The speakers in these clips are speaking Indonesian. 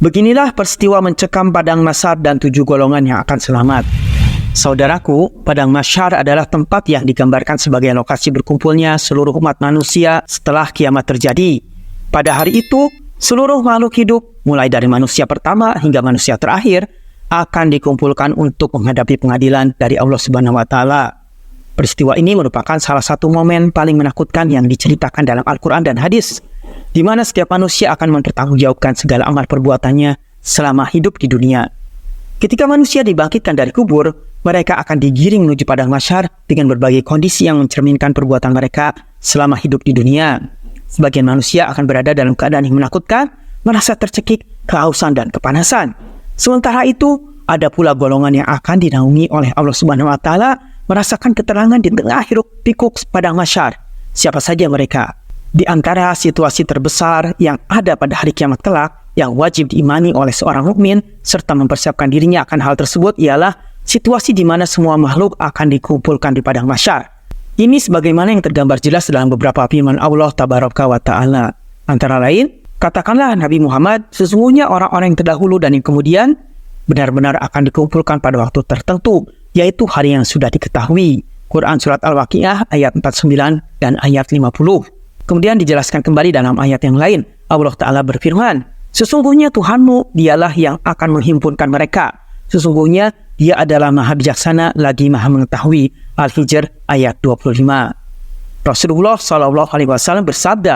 Beginilah peristiwa mencekam padang mahsyar dan 7 golongan yang akan selamat. Saudaraku, padang mahsyar adalah tempat yang digambarkan sebagai lokasi berkumpulnya seluruh umat manusia setelah kiamat terjadi. Pada hari itu, seluruh makhluk hidup, mulai dari manusia pertama hingga manusia terakhir, akan dikumpulkan untuk menghadapi pengadilan dari Allah Subhanahu wa Ta'ala. Peristiwa ini merupakan salah satu momen paling menakutkan yang diceritakan dalam Al-Quran dan hadis, di mana setiap manusia akan mempertanggungjawabkan segala amal perbuatannya selama hidup di dunia. Ketika manusia dibangkitkan dari kubur, mereka akan digiring menuju padang mahsyar dengan berbagai kondisi yang mencerminkan perbuatan mereka selama hidup di dunia. Sebagian manusia akan berada dalam keadaan yang menakutkan, merasa tercekik, kehausan, dan kepanasan. Sementara itu, ada pula golongan yang akan dinaungi oleh Allah Subhanahu wa Ta'ala merasakan keterangan di tengah hiruk pikuk padang mahsyar. Siapa saja mereka? Di antara situasi terbesar yang ada pada hari kiamat kelak yang wajib diimani oleh seorang mukmin serta mempersiapkan dirinya akan hal tersebut ialah situasi di mana semua makhluk akan dikumpulkan di padang mahsyar. Ini sebagaimana yang tergambar jelas dalam beberapa firman Allah Tabaraka wa Ta'ala. Antara lain, katakanlah Nabi Muhammad, sesungguhnya orang-orang yang terdahulu dan yang kemudian benar-benar akan dikumpulkan pada waktu tertentu, yaitu hari yang sudah diketahui. Quran Surat Al-Waqiah ayat 49 dan ayat 50. Kemudian dijelaskan kembali dalam ayat yang lain. Allah Ta'ala berfirman, sesungguhnya Tuhanmu dialah yang akan menghimpunkan mereka. Sesungguhnya Dia adalah maha bijaksana lagi maha mengetahui. Al-Hijr ayat 25. Rasulullah SAW bersabda,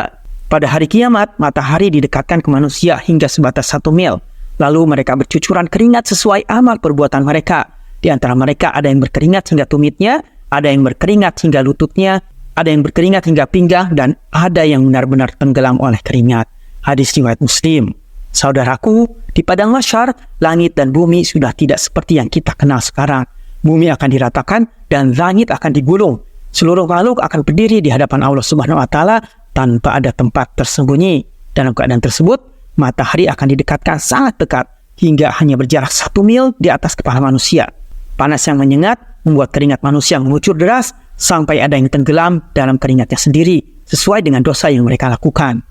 pada hari kiamat, matahari didekatkan ke manusia hingga sebatas 1 mil. Lalu mereka bercucuran keringat sesuai amal perbuatan mereka. Di antara mereka ada yang berkeringat hingga tumitnya, ada yang berkeringat hingga lututnya, ada yang berkeringat hingga pinggang, dan ada yang benar-benar tenggelam oleh keringat. Hadis riwayat Muslim. Saudaraku, di padang mahsyar, langit dan bumi sudah tidak seperti yang kita kenal sekarang. Bumi akan diratakan dan langit akan digulung. Seluruh makhluk akan berdiri di hadapan Allah Subhanahu wa Ta'ala tanpa ada tempat tersembunyi. Dalam keadaan tersebut, matahari akan didekatkan sangat dekat hingga hanya berjarak 1 mil di atas kepala manusia. Panas yang menyengat membuat keringat manusia mengucur deras sampai ada yang tenggelam dalam keringatnya sendiri sesuai dengan dosa yang mereka lakukan.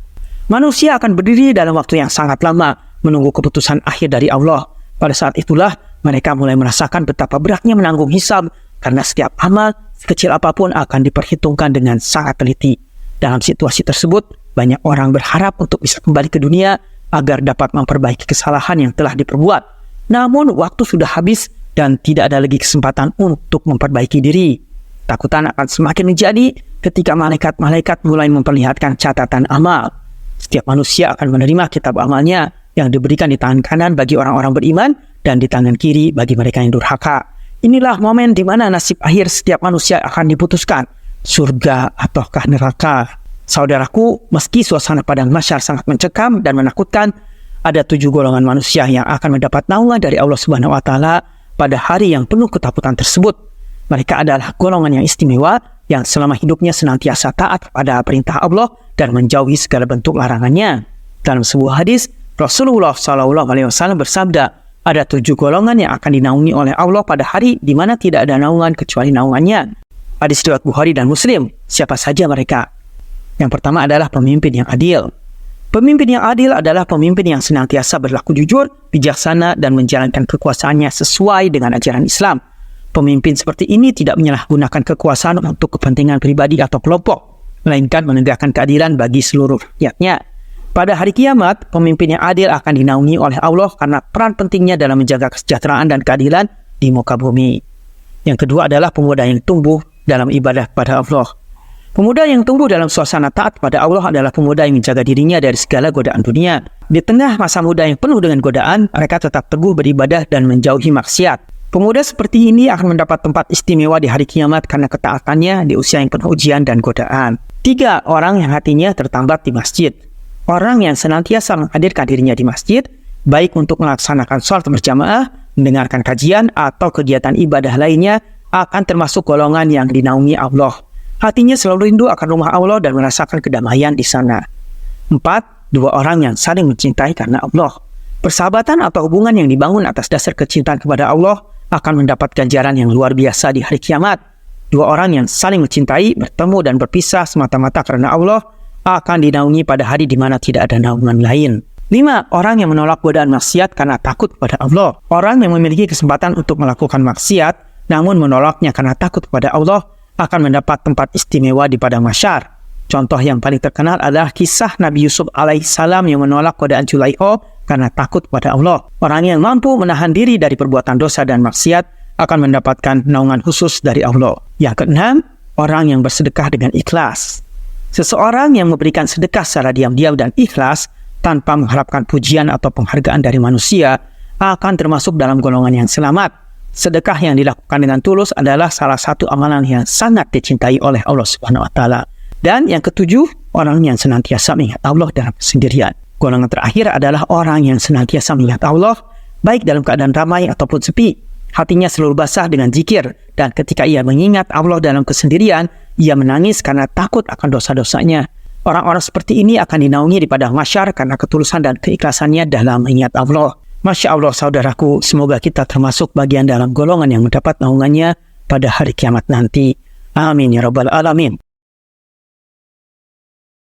Manusia akan berdiri dalam waktu yang sangat lama menunggu keputusan akhir dari Allah. Pada saat itulah mereka mulai merasakan betapa beratnya menanggung hisab karena setiap amal sekecil apapun akan diperhitungkan dengan sangat teliti. Dalam situasi tersebut, banyak orang berharap untuk bisa kembali ke dunia agar dapat memperbaiki kesalahan yang telah diperbuat. Namun waktu sudah habis dan tidak ada lagi kesempatan untuk memperbaiki diri. Takutan akan semakin menjadi ketika malaikat-malaikat mulai memperlihatkan catatan amal. Setiap manusia akan menerima kitab amalnya yang diberikan di tangan kanan bagi orang-orang beriman dan di tangan kiri bagi mereka yang durhaka. Inilah momen di mana nasib akhir setiap manusia akan diputuskan, surga ataukah neraka. Saudaraku, meski suasana padang mahsyar sangat mencekam dan menakutkan, ada 7 golongan manusia yang akan mendapat naungan dari Allah Subhanahu wa Ta'ala pada hari yang penuh ketakutan tersebut. Mereka adalah golongan yang istimewa yang selama hidupnya senantiasa taat pada perintah Allah dan menjauhi segala bentuk larangannya. Dalam sebuah hadis, Rasulullah SAW bersabda, ada 7 golongan yang akan dinaungi oleh Allah pada hari di mana tidak ada naungan kecuali naungannya. Hadis riwayat Bukhari dan Muslim. Siapa saja mereka? Yang pertama adalah pemimpin yang adil. Pemimpin yang adil adalah pemimpin yang senantiasa berlaku jujur, bijaksana, dan menjalankan kekuasaannya sesuai dengan ajaran Islam. Pemimpin seperti ini tidak menyalahgunakan kekuasaan untuk kepentingan pribadi atau kelompok, melainkan menegakkan keadilan bagi seluruh rakyatnya. Pada hari kiamat, pemimpin yang adil akan dinaungi oleh Allah karena peran pentingnya dalam menjaga kesejahteraan dan keadilan di muka bumi. Yang kedua adalah pemuda yang tumbuh dalam ibadah kepada Allah. Pemuda yang tumbuh dalam suasana taat pada Allah adalah pemuda yang menjaga dirinya dari segala godaan dunia. Di tengah masa muda yang penuh dengan godaan, mereka tetap teguh beribadah dan menjauhi maksiat. Pemuda seperti ini akan mendapat tempat istimewa di hari kiamat karena ketaatannya di usia yang penuh ujian dan godaan. 3 orang yang hatinya tertambat di masjid. Orang yang senantiasa menghadirkan dirinya di masjid, baik untuk melaksanakan sholat berjamaah, mendengarkan kajian, atau kegiatan ibadah lainnya, akan termasuk golongan yang dinaungi Allah. Hatinya selalu rindu akan rumah Allah dan merasakan kedamaian di sana. 4. 2 orang yang saling mencintai karena Allah. Persahabatan atau hubungan yang dibangun atas dasar kecintaan kepada Allah akan mendapat ganjaran yang luar biasa di hari kiamat. 2 orang yang saling mencintai, bertemu dan berpisah semata-mata karena Allah akan dinaungi pada hari di mana tidak ada naungan lain. 5. Orang yang menolak godaan maksiat karena takut kepada Allah. Orang yang memiliki kesempatan untuk melakukan maksiat, namun menolaknya karena takut kepada Allah, akan mendapat tempat istimewa di padang mahsyar. Contoh yang paling terkenal adalah kisah Nabi Yusuf alaihissalam yang menolak godaan Zulaikha karena takut kepada Allah. Orang yang mampu menahan diri dari perbuatan dosa dan maksiat akan mendapatkan naungan khusus dari Allah. Yang keenam, orang yang bersedekah dengan ikhlas. Seseorang yang memberikan sedekah secara diam-diam dan ikhlas tanpa mengharapkan pujian atau penghargaan dari manusia akan termasuk dalam golongan yang selamat. Sedekah yang dilakukan dengan tulus adalah salah satu amalan yang sangat dicintai oleh Allah Subhanahu wa taala. Dan yang ketujuh, orang yang senantiasa mengingat Allah dalam kesendirian. Golongan terakhir adalah orang yang senantiasa mengingat Allah baik dalam keadaan ramai ataupun sepi. Hatinya selalu basah dengan zikir, dan ketika ia mengingat Allah dalam kesendirian, ia menangis karena takut akan dosa-dosanya. Orang-orang seperti ini akan dinaungi di padang mahsyar karena ketulusan dan keikhlasannya dalam mengingat Allah. Masya Allah saudaraku, semoga kita termasuk bagian dalam golongan yang mendapat naungannya pada hari kiamat nanti. Amin ya rabbal alamin.